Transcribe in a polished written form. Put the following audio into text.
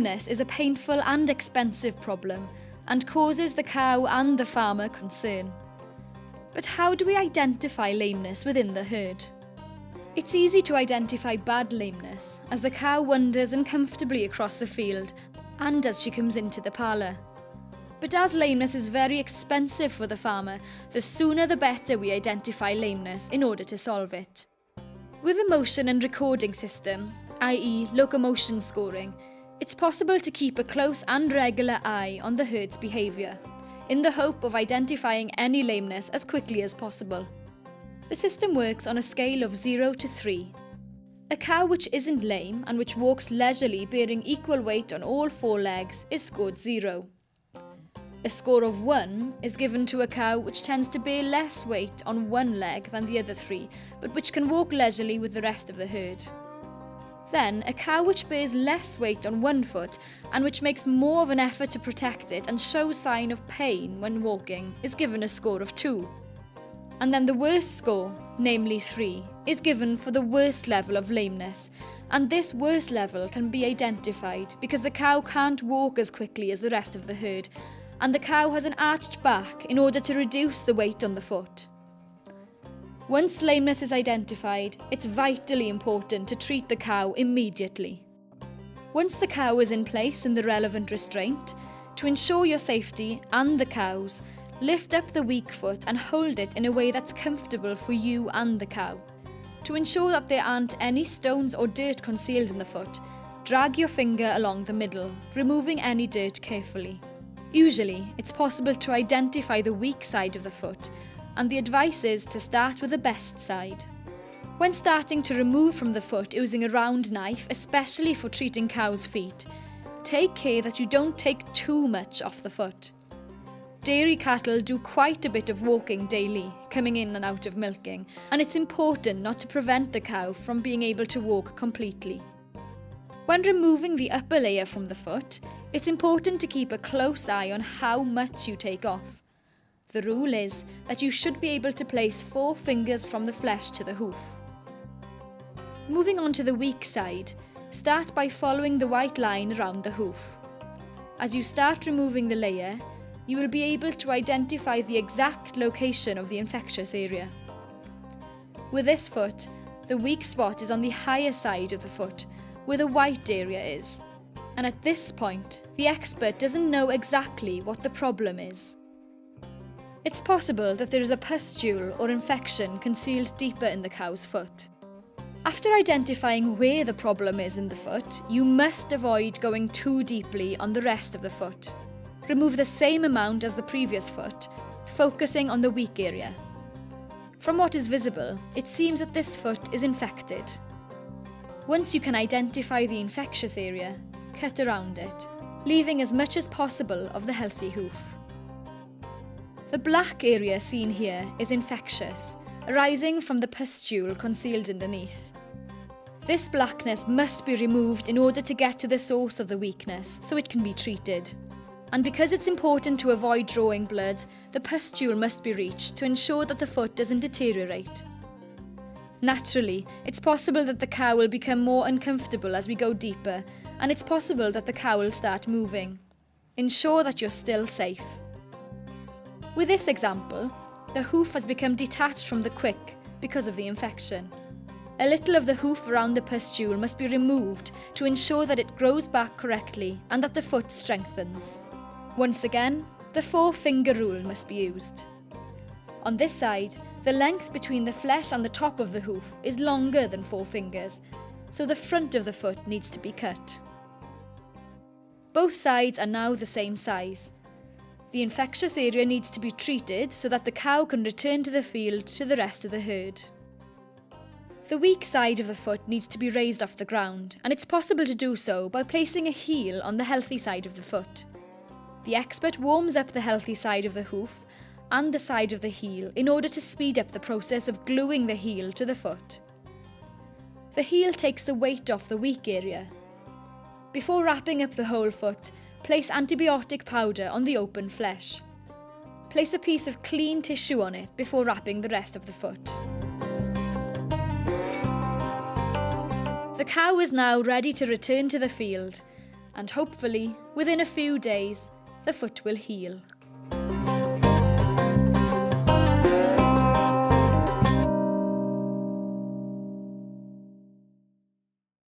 Lameness is a painful and expensive problem and causes the cow and the farmer concern. But how do we identify lameness within the herd? It's easy to identify bad lameness as the cow wanders uncomfortably across the field and as she comes into the parlour. But as lameness is very expensive for the farmer, the sooner the better we identify lameness in order to solve it. With a motion and recording system, i.e. locomotion scoring, it's possible to keep a close and regular eye on the herd's behaviour, in the hope of identifying any lameness as quickly as possible. The system works on a scale of 0 to 3. A cow which isn't lame and which walks leisurely bearing equal weight on all 4 legs is scored 0. A score of 1 is given to a cow which tends to bear less weight on one leg than the other 3, but which can walk leisurely with the rest of the herd. Then, a cow which bears less weight on one foot and which makes more of an effort to protect it and shows sign of pain when walking is given a score of 2. And then the worst score, namely 3, is given for the worst level of lameness, and this worst level can be identified because the cow can't walk as quickly as the rest of the herd, and the cow has an arched back in order to reduce the weight on the foot. Once lameness is identified, it's vitally important to treat the cow immediately. Once the cow is in place in the relevant restraint, to ensure your safety and the cow's, lift up the weak foot and hold it in a way that's comfortable for you and the cow. To ensure that there aren't any stones or dirt concealed in the foot, drag your finger along the middle, removing any dirt carefully. Usually, it's possible to identify the weak side of the foot, and the advice is to start with the best side. When starting to remove from the foot using a round knife, especially for treating cows' feet, take care that you don't take too much off the foot. Dairy cattle do quite a bit of walking daily, coming in and out of milking, and it's important not to prevent the cow from being able to walk completely. When removing the upper layer from the foot, it's important to keep a close eye on how much you take off. The rule is that you should be able to place 4 fingers from the flesh to the hoof. Moving on to the weak side, start by following the white line around the hoof. As you start removing the layer, you will be able to identify the exact location of the infectious area. With this foot, the weak spot is on the higher side of the foot, where the white area is. And at this point, the expert doesn't know exactly what the problem is. It's possible that there is a pustule or infection concealed deeper in the cow's foot. After identifying where the problem is in the foot, you must avoid going too deeply on the rest of the foot. Remove the same amount as the previous foot, focusing on the weak area. From what is visible, it seems that this foot is infected. Once you can identify the infectious area, cut around it, leaving as much as possible of the healthy hoof. The black area seen here is infectious, arising from the pustule concealed underneath. This blackness must be removed in order to get to the source of the weakness so it can be treated. And because it's important to avoid drawing blood, the pustule must be reached to ensure that the foot doesn't deteriorate. Naturally, it's possible that the cow will become more uncomfortable as we go deeper, and it's possible that the cow will start moving. Ensure that you're still safe. With this example, the hoof has become detached from the quick because of the infection. A little of the hoof around the pustule must be removed to ensure that it grows back correctly and that the foot strengthens. Once again, the 4-finger rule must be used. On this side, the length between the flesh and the top of the hoof is longer than 4 fingers, so the front of the foot needs to be cut. Both sides are now the same size. The infectious area needs to be treated so that the cow can return to the field to the rest of the herd. The weak side of the foot needs to be raised off the ground, and it's possible to do so by placing a heel on the healthy side of the foot. The expert warms up the healthy side of the hoof and the side of the heel in order to speed up the process of gluing the heel to the foot. The heel takes the weight off the weak area. Before wrapping up the whole foot, place antibiotic powder on the open flesh. Place a piece of clean tissue on it before wrapping the rest of the foot. The cow is now ready to return to the field, and hopefully, within a few days, the foot will heal.